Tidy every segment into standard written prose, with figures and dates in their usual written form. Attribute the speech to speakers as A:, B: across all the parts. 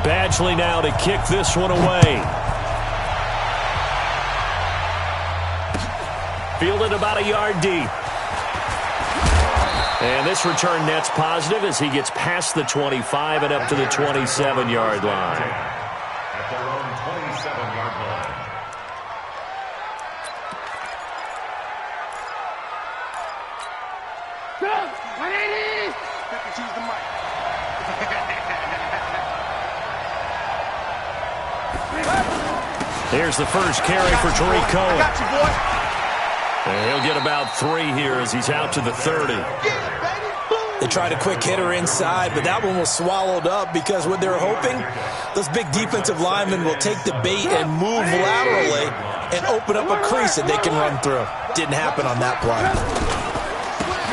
A: Badgley now to kick this one away. Fielded about a yard deep. And this return net's positive as he gets past the 25 and up to the 27-yard line.
B: At their own 27-yard line.
C: Choose the mic.
A: Here's the first carry for Tariq Cohen.
C: I got you, boy.
A: And he'll get about 3 here as he's out to the 30.
D: They tried a quick hitter inside, but that one was swallowed up because what they're hoping, those big defensive linemen will take the bait and move laterally and open up a crease that they can run through. Didn't happen on that play.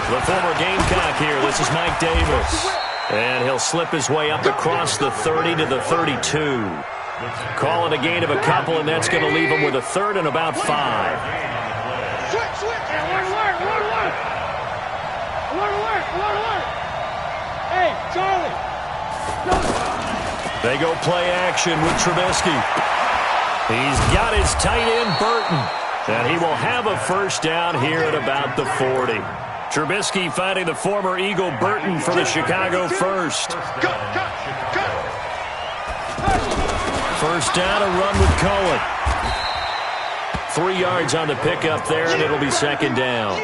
A: The former Gamecock here. This is Mike Davis. And he'll slip his way up across the 30 to the 32. Call it a gain of a couple, and that's going to leave him with a third and about 5.
C: Switch. Hey, Charlie.
A: They go play action with Trubisky. He's got his tight end, Burton. And he will have a first down here at about the 40. Trubisky finding the former Eagle Burton for the Chicago first. First down, a run with Cohen. 3 yards on the pickup there, and it'll be second down.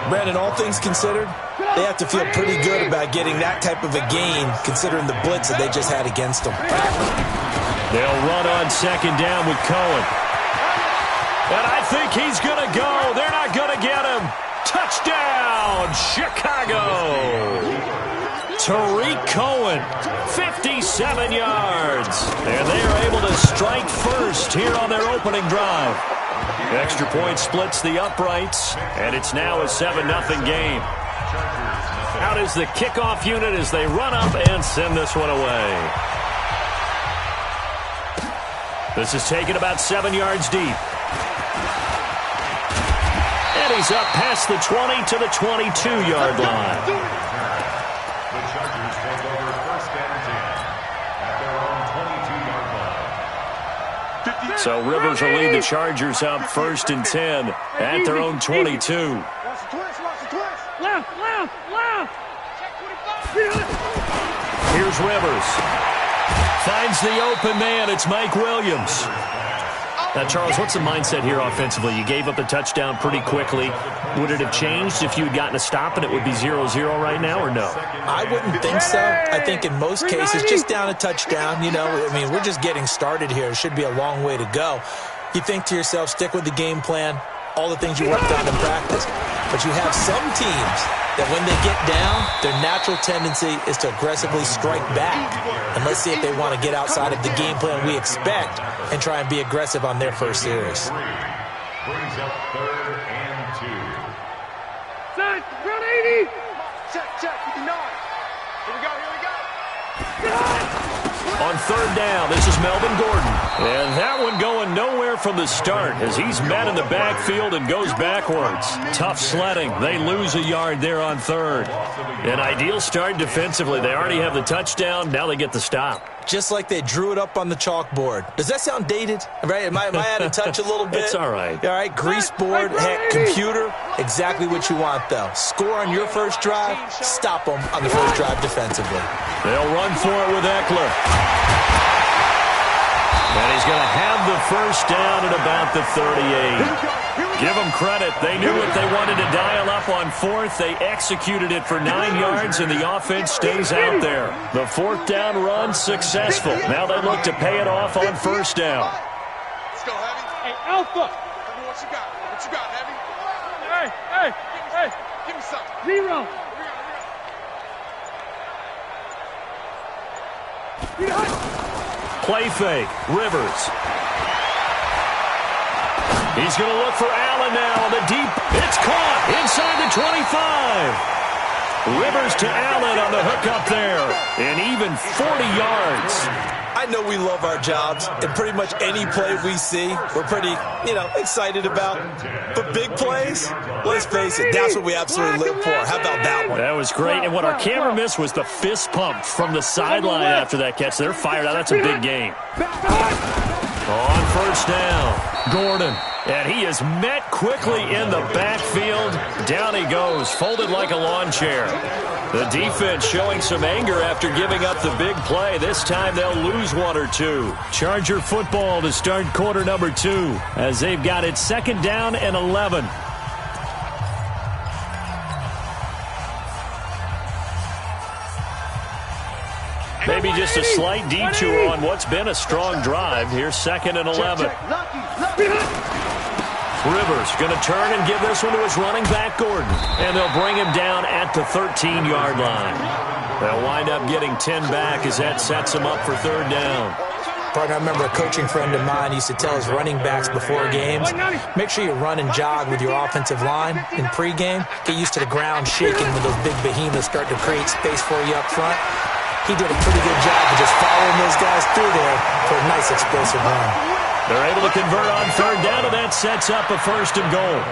D: Brandon, all things considered, they have to feel pretty good about getting that type of a gain considering the blitz that they just had against them.
A: They'll run on second down with Cohen. And I think he's going to go. They're not going to get him. Touchdown, Chicago. Tariq Cohen, 57 yards. And they are able to strike first here on their opening drive. Extra point splits the uprights, and it's now a 7-0 game. Out is the kickoff unit as they run up and send this one away. This is taken about 7 yards deep. And he's up past the 20 to the 22-yard line.
B: The Chargers take over first and 10 at their own 22-yard line.
A: So Rivers will lead the Chargers up first and 10 at their own 22.
C: Watch the twist. Left.
A: Here's Rivers. Finds the open man. It's Mike Williams. Now, Charles, what's the mindset here offensively? You gave up the touchdown pretty quickly. Would it have changed if you had gotten a stop and it would be 0-0 right now, or no?
D: I wouldn't think so. I think in most cases, just down a touchdown, we're just getting started here. It should be a long way to go. You think to yourself, stick with the game plan, all the things you worked on in practice. But you have some teams that when they get down, their natural tendency is to aggressively strike back. And let's see if they want to get outside of the game plan we expect and try and be aggressive on their first series.
B: Brings up third and 2.
C: Set, run 80. Check, 59. Here we go.
A: On third down, this is Melvin Gordon. And that one going nowhere from the start as he's met in the backfield and goes backwards. Tough sledding. They lose a yard there on third. An ideal start defensively. They already have the touchdown. Now they get the stop.
D: Just like they drew it up on the chalkboard. Does that sound dated? Right? Am I out of touch a little bit?
A: It's all right.
D: All right, grease board, heck, computer. Exactly what you want, though. Score on your first drive, stop them on the first drive defensively.
A: They'll run for it with Eckler. And he's going to have the first down at about the 38. Give them credit. They knew what they wanted to dial up on fourth. They executed it for 9 yards, and the offense stays out there. The fourth down run successful. Now they look to pay it off on first down.
C: Let's go, Heavy. Hey, Alpha. Tell me what you got. What you got, Heavy? Hey. Give me something. 0.
A: Play fake. Rivers. He's going to look for Allen now on the deep. It's caught inside the 25. Rivers to Allen on the hook up there. And even 40 yards.
D: I know we love our jobs, and pretty much any play we see, we're pretty, excited about. But big plays, let's face it, that's what we absolutely live for. How about that one?
A: That was great, and what our camera missed was the fist pump from the sideline after that catch. They're fired out. That's a big game. On first down, Gordon. And he is met quickly in the backfield. Down he goes, folded like a lawn chair. The defense showing some anger after giving up the big play. This time they'll lose one or two. Charger football to start quarter number 2 as they've got it 2nd down and 11. Maybe just a slight detour on what's been a strong drive. Here's 2nd and 11. Rivers going to turn and give this one to his running back, Gordon. And they'll bring him down at the 13-yard line. They'll wind up getting 10 back as that sets him up for 3rd down.
D: Partner, I remember a coaching friend of mine used to tell his running backs before games, make sure you run and jog with your offensive line in pregame. Get used to the ground shaking when those big behemoths start to create space for you up front. He did a pretty good job of just following those guys through there for a nice explosive run.
A: They're able to convert on 3rd down, and that sets up a 1st and goal.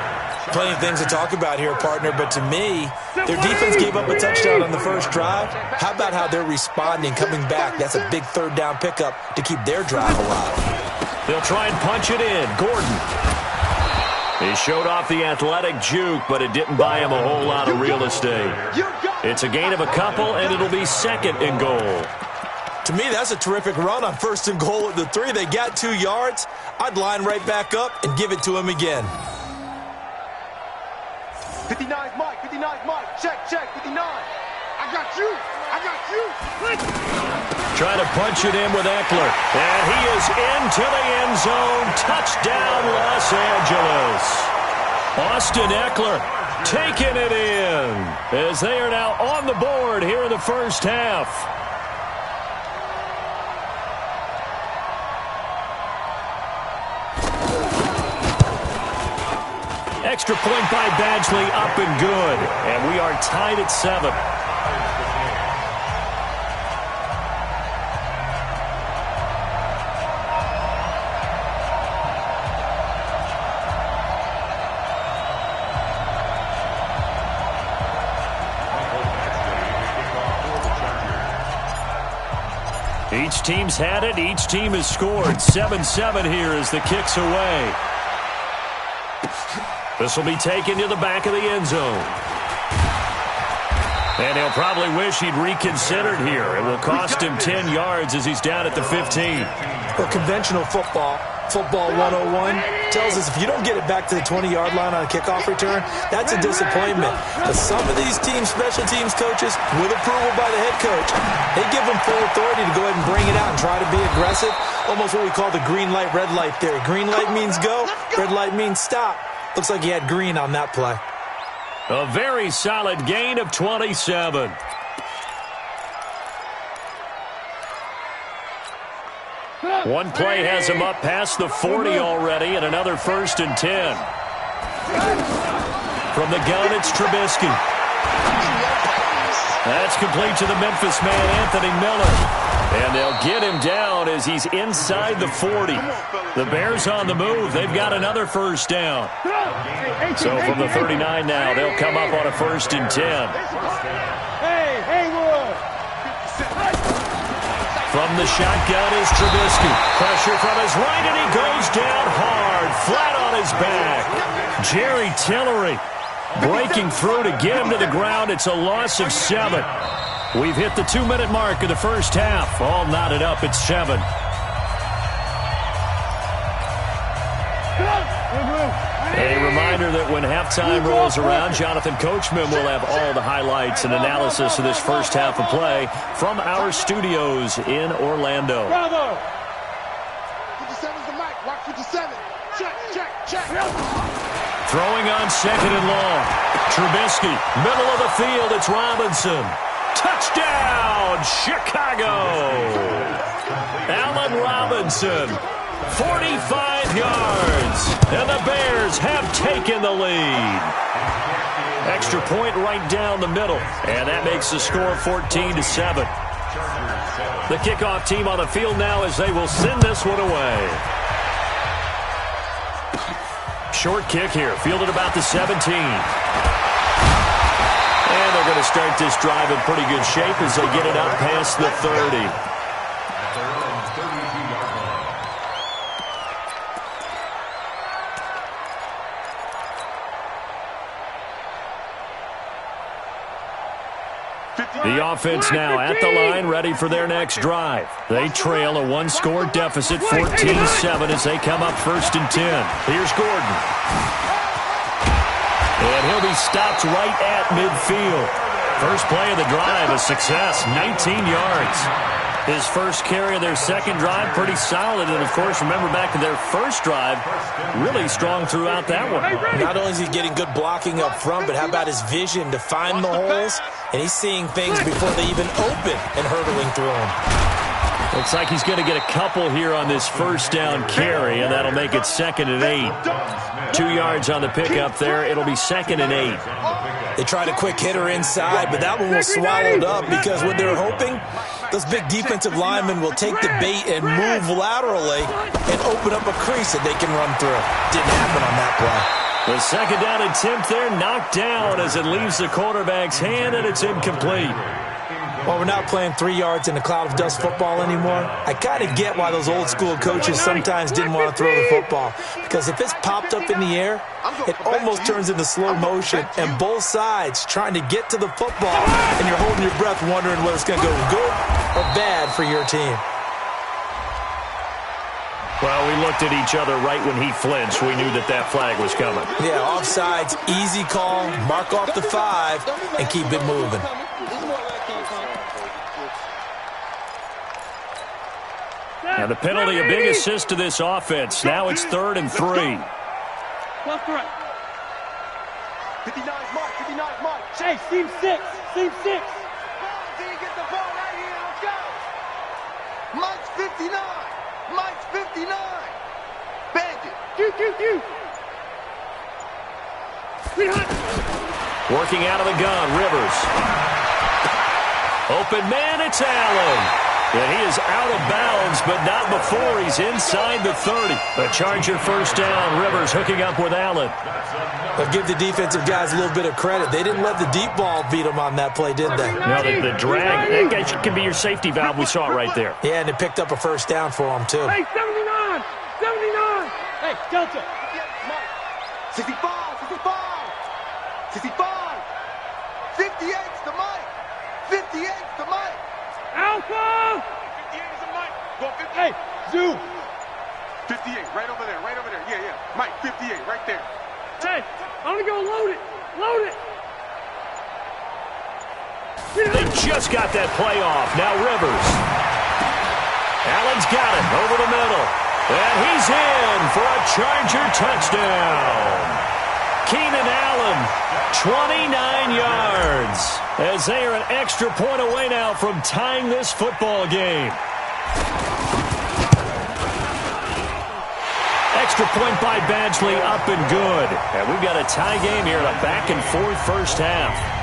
D: Plenty of things to talk about here, partner, but to me, their defense gave up a touchdown on the first drive. How about how they're responding, coming back? That's a big 3rd down pickup to keep their drive alive.
A: They'll try and punch it in. Gordon. He showed off the athletic juke, but it didn't buy him a whole lot of real estate. It's a gain of a couple, and it'll be 2nd and goal.
D: To me, that's a terrific run on 1st and goal at the 3. They got 2 yards. I'd line right back up and give it to him again.
C: 59's Mike, 59's Mike. Check, 59. I got you.
A: Trying to punch it in with Eckler. And he is into the end zone. Touchdown, Los Angeles. Austin Eckler taking it in as they are now on the board here in the first half. Extra point by Badgley, up and good. And we are tied at 7. Each team's had it. Each team has scored. 7-7 here as the kick's away. This will be taken to the back of the end zone. And he'll probably wish he'd reconsidered here. It will cost him 10 yards as he's down at the 15.
D: Well, conventional football 101, tells us if you don't get it back to the 20-yard line on a kickoff return, that's a disappointment. But some of these teams, special teams coaches, with approval by the head coach, they give them full authority to go ahead and bring it out and try to be aggressive. Almost what we call the green light, red light theory. Green light means go, red light means stop. Looks like he had green on that play.
A: A very solid gain of 27. One play has him up past the 40 already, and another 1st and 10. From the gun, it's Trubisky. That's complete to the Memphis man, Anthony Miller. And they'll get him down as he's inside the 40. The Bears on the move. They've got another 1st down. So from the 39 now, they'll come up on a 1st and 10. From the shotgun is Trubisky. Pressure from his right, and he goes down hard, flat on his back. Jerry Tillery breaking through to get him to the ground. It's a loss of 7. We've hit the 2-minute mark of the first half. All knotted up at 7. A reminder that when halftime rolls around, Jonathan Coachman will have all the highlights and analysis of this first half of play from our studios in Orlando.
C: Bravo! 57's the mic. Rock 57. Check.
A: Throwing on 2nd and long. Trubisky, middle of the field. It's Robinson. Touchdown, Chicago! Allen Robinson. 45 yards, and the Bears have taken the lead. Extra point right down the middle, and that makes the score 14-7. The kickoff team on the field now as they will send this one away. Short kick here, fielded about the 17. And they're going to start this drive in pretty good shape as they get it up past the 30. The offense now at the line, ready for their next drive. They trail a one-score deficit, 14-7, as they come up 1st and 10. Here's Gordon. And he'll be stopped right at midfield. First play of the drive, a success, 19 yards. His first carry of their second drive, pretty solid. And, of course, remember back to their first drive, really strong throughout that one.
D: Not only is he getting good blocking up front, but how about his vision to find the holes? And he's seeing things before they even open and hurtling through them.
A: Looks like he's going to get a couple here on this first down carry, and that'll make it 2nd and 8. 2 yards on the pickup there. It'll be 2nd and 8.
D: They tried a quick hitter inside, but that one was swallowed up because what they're hoping, those big defensive linemen will take the bait and move laterally and open up a crease that they can run through. Didn't happen on that play.
A: The second down attempt there knocked down as it leaves the quarterback's hand, and it's incomplete.
D: Well, we're not playing 3 yards in a cloud of dust football anymore. I kind of get why those old school coaches sometimes didn't want to throw the football. Because if it's popped up in the air, it almost turns into slow motion. And both sides trying to get to the football, and you're holding your breath wondering whether it's going to go good or bad for your team.
A: Well, we looked at each other right when he flinched. We knew that that flag was coming.
D: Yeah, offsides, easy call, mark off the 5, and keep it moving.
A: Now the penalty, a big assist to this offense. Now it's 3rd and 3.
C: Left to right. 59 mark, 59 mark. Chase, seam 6, seam 6. Did he get the ball right here? Let's go. Mike's 59. Mike's 59. Bandit. Q.
A: Working out of the gun, Rivers. Open man, it's Allen. And he is out of bounds, but not before he's inside the 30. A Charger first down. Rivers hooking up with Allen.
D: But give the defensive guys a little bit of credit. They didn't let the deep ball beat them on that play, did they?
A: No, the drag, that guy can be your safety valve. We saw it right there.
D: Yeah, and it picked up a first down for them, too.
C: Hey, 79! 79! Hey, Delta! 65! 58's the mic! 58's the mic! Alpha! 58 is a mic. Go 58. Hey, Zoo. 58, right over there. Yeah. Mike, 58, right there. Hey, I'm gonna go load it.
A: They just got that play off. Now Rivers. Allen's got it over the middle. And he's in for a Charger touchdown. Keenan Allen, 29 yards, as they are an extra point away now from tying this football game. Extra point by Badgley, up and good. And we've got a tie game here in a back-and-forth first half.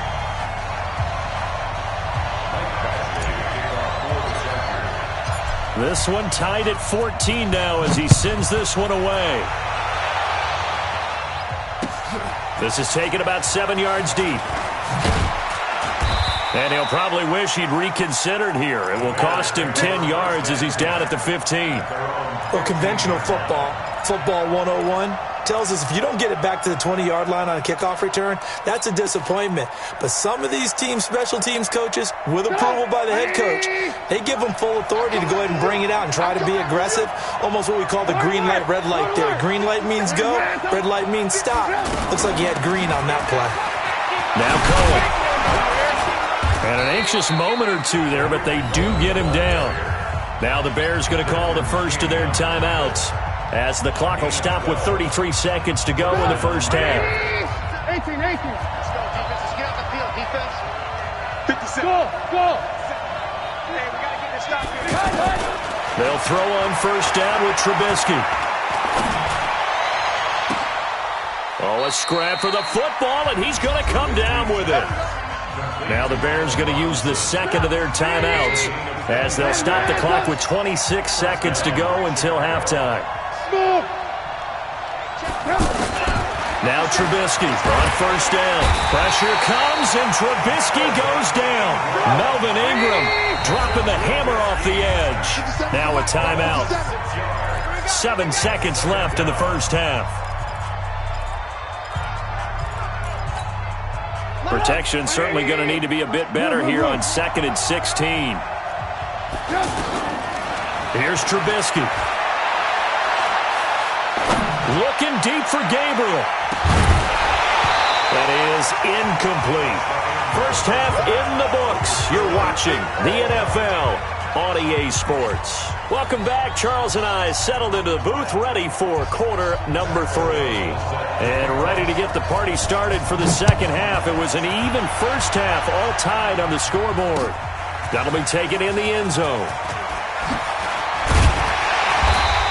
A: This one tied at 14 now as he sends this one away. This is taken about 7 yards deep. And he'll probably wish he'd reconsidered here. It will cost him 10 yards as he's down at the 15.
D: Well, conventional football 101, tells us if you don't get it back to the 20-yard line on a kickoff return, that's a disappointment. But some of these special teams coaches, with approval by the head coach, they give them full authority to go ahead and bring it out and try to be aggressive. Almost what we call the green light, red light there. Green light means go, red light means stop. Looks like he had green on that play.
A: Now Cohen. And an anxious moment or two there, but they do get him down. Now the Bears going to call the first of their timeouts, as the clock will stop with 33 seconds to go in the first half.
C: 18. Let's go, defense. Let's get out the field, defense. 57. Go. Hey, we got to get this stop here.
A: They'll throw on first down with Trubisky. Oh, a scrap for the football, and he's going to come down with it. Now the Bears going to use the second of their timeouts as they'll stop the clock with 26 seconds to go until halftime. Now Trubisky on first down. Pressure comes, and Trubisky goes down. Melvin Ingram dropping the hammer off the edge. Now a timeout. 7 seconds left in the first half. Protection certainly going to need to be a bit better here on 2nd and 16. Here's Trubisky. Looking deep for Gabriel. That is incomplete. First half in the books. You're watching the NFL on EA Sports. Welcome back. Charles and I settled into the booth, ready for quarter number 3. And ready to get the party started for the second half. It was an even first half, all tied on the scoreboard. That'll be taken in the end zone.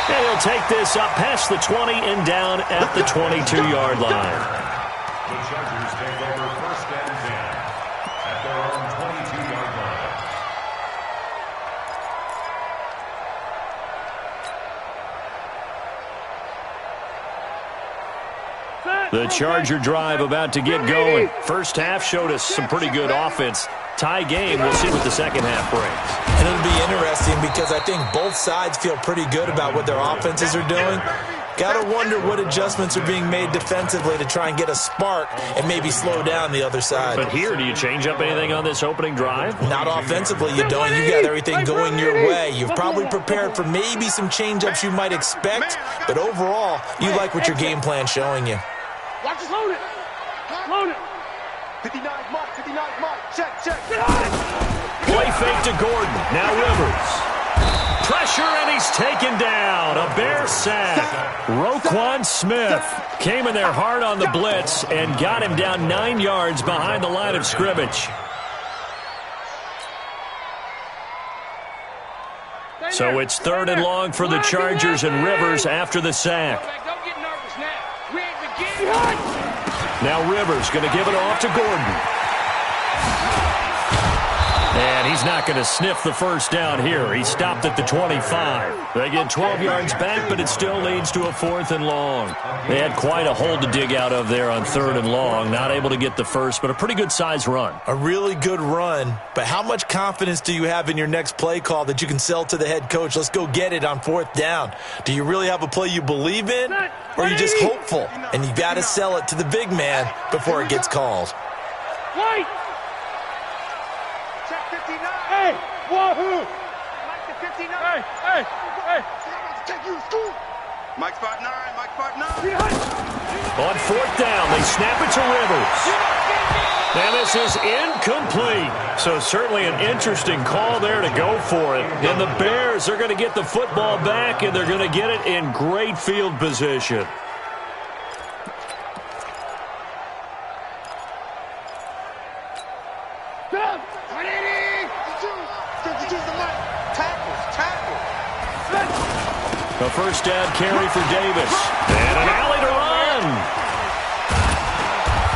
A: And he'll take this up past the 20 and down at the 22-yard line.
B: The Chargers take over first and 10 at their own 22-yard line.
A: The Charger drive about to get going. First half showed us some pretty good offense. Tie game. We'll see what the second half brings.
D: And it'll be interesting because I think both sides feel pretty good about what their offenses are doing. Got to wonder what adjustments are being made defensively to try and get a spark and maybe slow down the other side.
A: But here, do you change up anything on this opening drive?
D: Not offensively, you don't. You got everything going your way. You've probably prepared for maybe some change-ups you might expect, but overall, you like what your game plan's showing you.
C: Watch it, load it. Load it. 59 mark, 59 mark. Check.
A: Play fake to Gordon. Now Rivers. Pressure, and he's taken down. A Bear sack. Roquan Smith came in there hard on the blitz and got him down 9 yards behind the line of scrimmage. So it's 3rd and long for the Chargers, and Rivers after the sack.
C: Don't get nervous now. We ain't beginning.
A: Now Rivers going to give it off to Gordon. And he's not going to sniff the first down here. He stopped at the 25. They get 12 yards back, but it still leads to a 4th and long. They had quite a hole to dig out of there on 3rd and long. Not able to get the first, but a pretty good size run.
D: A really good run, but how much confidence do you have in your next play call that you can sell to the head coach? Let's go get it on 4th down. Do you really have a play you believe in, or are you just hopeful? And you got to sell it to the big man before it gets called.
C: White. Check 59. Hey, wahoo. Mike to 59. Hey. Take you to school. Mike spot 9.
A: On 4th down, they snap it to Rivers. And this is incomplete. So certainly an interesting call there to go for it. And the Bears are going to get the football back, and they're going to get it in great field position. A first down carry for Davis. And an alley to run.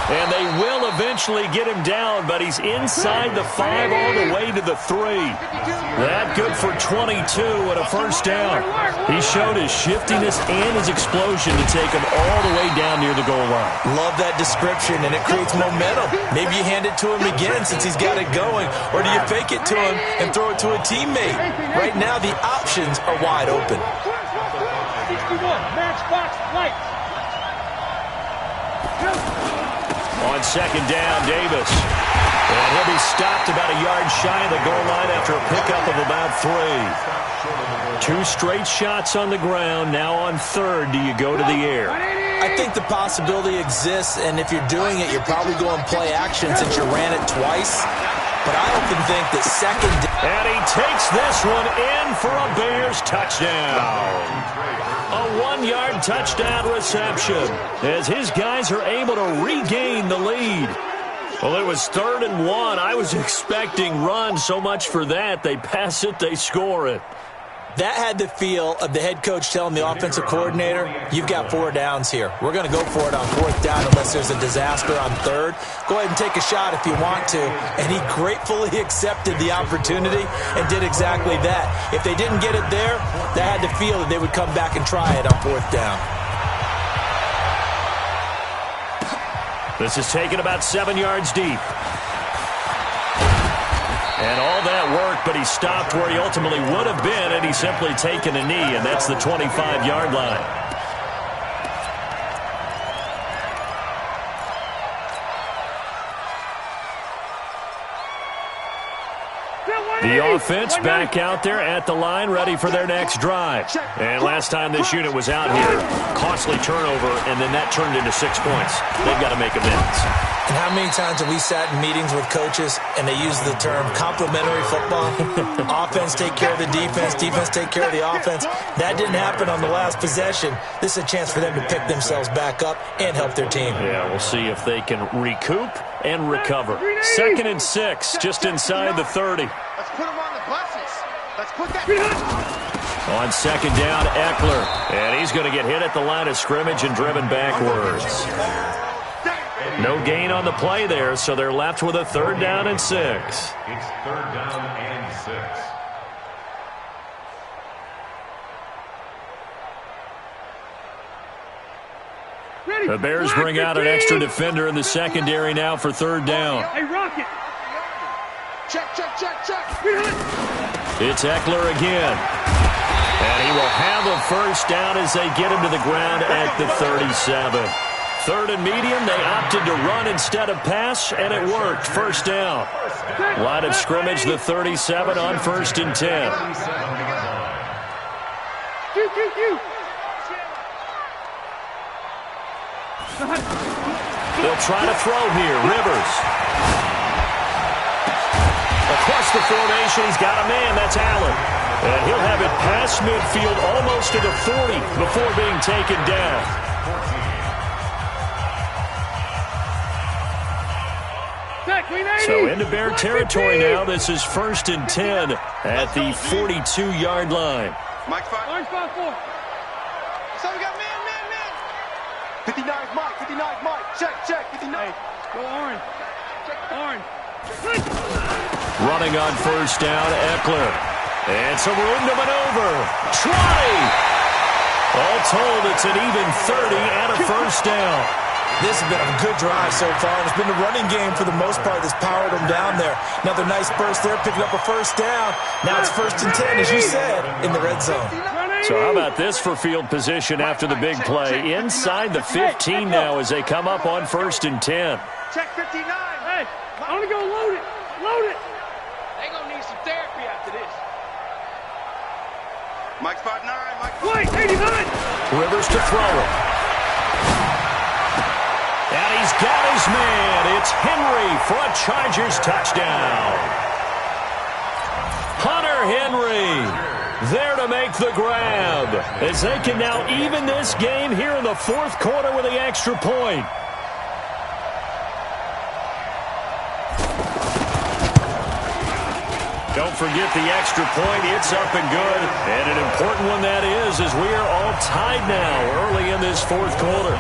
A: And they will eventually get him down, but he's inside the 5 all the way to the 3. That good for 22 and a first down. He showed his shiftiness and his explosion to take him all the way down near the goal line.
D: Love that description, and it creates momentum. Maybe you hand it to him again since he's got it going, or do you fake it to him and throw it to a teammate? Right now, the options are wide open.
C: 61, matchbox lights.
A: On 2nd down, Davis. And he'll be stopped about a yard shy of the goal line after a pickup of about 3. 2 straight shots on the ground. Now on 3rd, do you go to the air?
D: I think the possibility exists, and if you're doing it, you're probably going play action since you ran it twice. But I often think that 2nd...
A: And he takes this one in for a Bears touchdown. A 1-yard touchdown reception as his guys are able to regain the lead. Well, it was 3rd and 1. I was expecting run, so much for that. They pass it, they score it.
D: That had the feel of the head coach telling the offensive coordinator, you've got 4 downs here. We're going to go for it on 4th down unless there's a disaster on 3rd. Go ahead and take a shot if you want to. And he gratefully accepted the opportunity and did exactly that. If they didn't get it there, that had the feel that they would come back and try it on 4th down.
A: This is taken about 7 yards deep. And all that worked, but he stopped where he ultimately would have been, and he's simply taken a knee, and that's the 25-yard line. The offense back out there at the line, ready for their next drive. And last time this unit was out here, costly turnover, and then that turned into 6 points. They've got to make amends.
D: And how many times have we sat in meetings with coaches and they use the term complementary football? Offense take care of the defense, defense take care of the offense. That didn't happen on the last possession. This is a chance for them to pick themselves back up and help their team.
A: Yeah, we'll see if they can recoup and recover. 2nd and 6, just inside the 30.
C: Let's put them on the buses. Let's put that.
A: On 2nd down, Eckler. And he's going to get hit at the line of scrimmage and driven backwards. No gain on the play there, so they're left with a 3rd down and 6.
B: It's 3rd down and 6.
A: The Bears bring out an extra defender in the secondary now for 3rd down.
C: Hey, Rocket. Check.
A: It's Eckler again. And he will have a 1st down as they get him to the ground at the 37. 3rd and medium, they opted to run instead of pass, and it worked. 1st down. Line of scrimmage, the 37 on 1st and 10. They'll try to throw here. Rivers. Across the formation, he's got a man. That's Allen. And he'll have it past midfield almost to the 40 before being taken down. So into Bear territory now. This is 1st and 10 at the 42-yard line.
C: Mike 5. Orange 5-4. So we got man. 59 Mike. Check. 59. Hey, go orange.
A: Running on 1st down, Eckler. And some room to maneuver. Try! All told, it's an even 30 and a 1st down.
D: This has been a good drive so far. It's been the running game for the most part that's powered them down there. Another nice burst there, picking up a 1st down. Now it's 1st and 10, as you said, in the red zone.
A: So how about this for field position after the big play? Inside the 15 now as they come up on 1st and 10.
C: Check 59. Hey, I want to go load it. They going to need some therapy after this. Mike 5-9. Mike 89.
A: Rivers to throw it. And he's got his man. It's Henry for a Chargers touchdown. Hunter Henry there to make the grab as they can now even this game here in the 4th quarter with the extra point. Don't forget the extra point. It's up and good. And an important one that is, as we are all tied now early in this 4th quarter.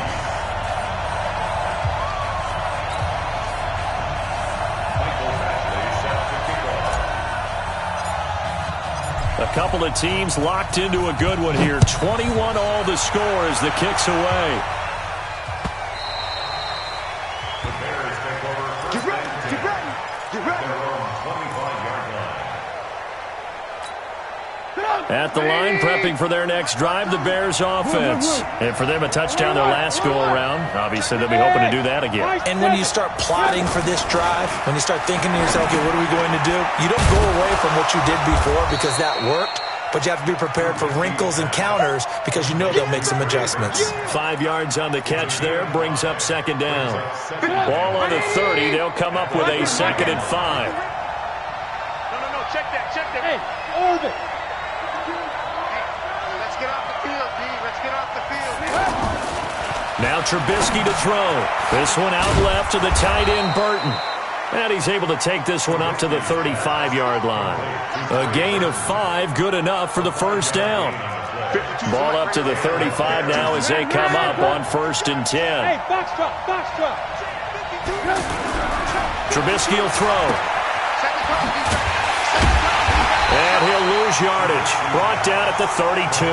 A: A couple of teams locked into a good one here. 21 all the score as the kick's away.
B: The Bears take over 1st and 10. Get ready. Their own 25-yard line.
A: At the line, prepping for their next drive, the Bears offense. And for them, a touchdown their last go-around. Obviously, they'll be hoping to do that again.
D: And when you start plotting for this drive, when you start thinking to yourself, okay, what are we going to do? You don't go away from what you did before because that worked, but you have to be prepared for wrinkles and counters because you know they'll make some adjustments.
A: 5 yards on the catch there, brings up 2nd down. Ball on the 30, they'll come up with a 2nd and 5.
C: No, check that. Hey, orbit. Let's get off the field, D. Let's get off the field.
A: Now Trubisky to throw. This one out left to the tight end, Burton. And he's able to take this one up to the 35-yard line. A gain of 5, good enough for the first down. Ball up to the 35 now as they come up on 1st and 10.
C: Hey, box drop.
A: Trubisky will throw. And he'll lose yardage. Brought down at the 32.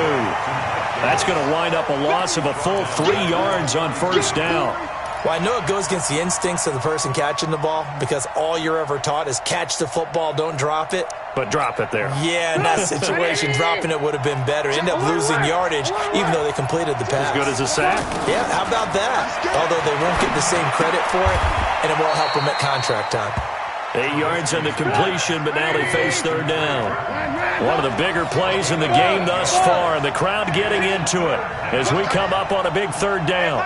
A: That's going to wind up a loss of a full 3 yards on 1st down.
D: Well, I know it goes against the instincts of the person catching the ball because all you're ever taught is catch the football, don't drop it.
A: But drop it there.
D: Yeah, in that situation, dropping it would have been better. End up losing yardage, even though they completed the pass.
A: As good as a sack?
D: Yeah, how about that? Although they won't get the same credit for it, and it won't help them at contract time.
A: 8 yards on the completion, but now they face 3rd down. One of the bigger plays in the game thus far, and the crowd getting into it as we come up on a big 3rd down.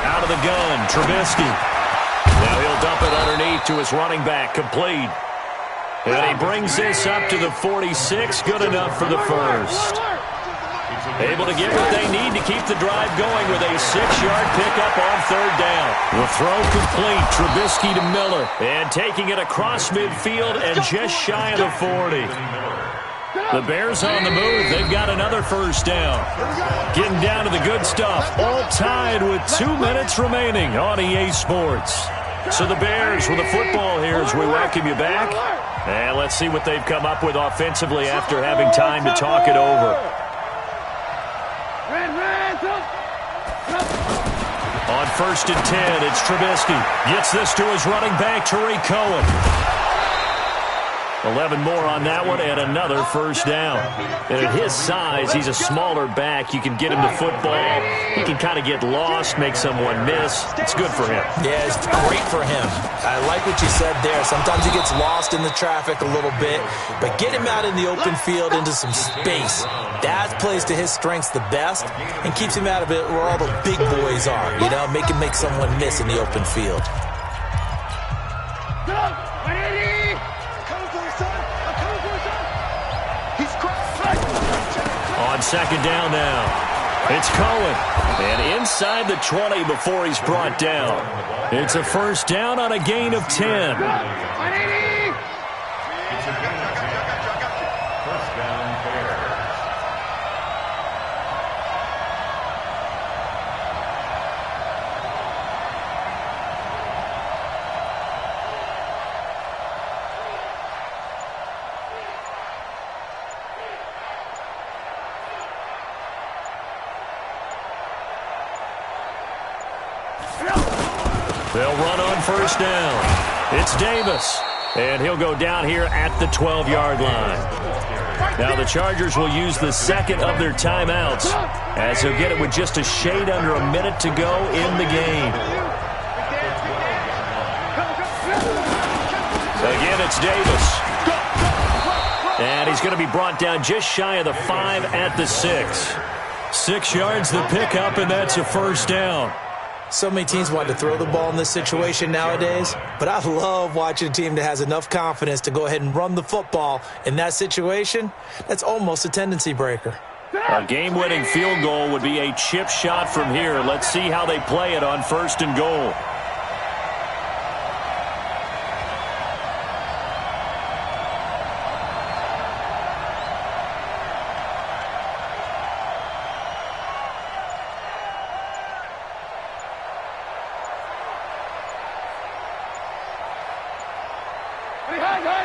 A: Out of the gun, Trubisky. Now he'll dump it underneath to his running back, complete. And he brings this up to the 46, good enough for the first. Able to get what they need to keep the drive going with a 6-yard pickup on 3rd down. The throw complete, Trubisky to Miller. And taking it across midfield and just shy of the 40. The Bears on the move. They've got another 1st down. Getting down to the good stuff. All tied with 2 minutes remaining on EA Sports. So the Bears with the football here as we welcome you back. And let's see what they've come up with offensively after having time to talk it over. On 1st and 10, it's Trubisky. Gets this to his running back, Tariq Cohen. 11 more on that one, and another 1st down. And at his size, he's a smaller back. You can get him to football. He can kind of get lost, make someone miss. It's good for him.
D: Yeah, it's great for him. I like what you said there. Sometimes he gets lost in the traffic a little bit, but get him out in the open field into some space. That plays to his strengths the best and keeps him out of it where all the big boys are, you know, make him make someone miss in the open field.
A: On 2nd down now, it's Cohen. And inside the 20 before he's brought down. It's a 1st down on a gain of 10. They'll run on 1st down. It's Davis. And he'll go down here at the 12-yard line. Now the Chargers will use the 2nd of their timeouts as he'll get it with just a shade under a minute to go in the game. Again, it's Davis. And he's going to be brought down just shy of the 5 at the 6. 6 yards the pickup, and that's a 1st down.
D: So many teams want to throw the ball in this situation nowadays, but I love watching a team that has enough confidence to go ahead and run the football. In that situation, that's almost a tendency breaker.
A: A game-winning field goal would be a chip shot from here. Let's see how they play it on 1st and goal.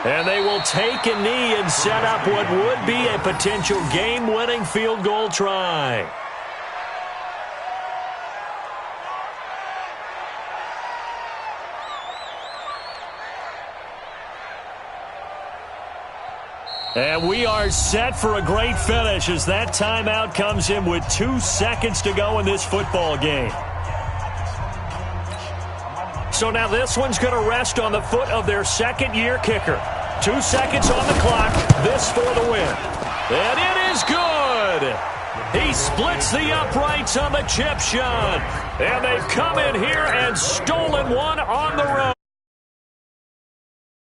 A: And they will take a knee and set up what would be a potential game-winning field goal try. And we are set for a great finish as that timeout comes in with 2 seconds to go in this football game. So now this one's going to rest on the foot of their 2nd-year kicker. 2 seconds on the clock. This for the win. And it is good. He splits the uprights on the chip shot. And they've come in here and stolen one on the road.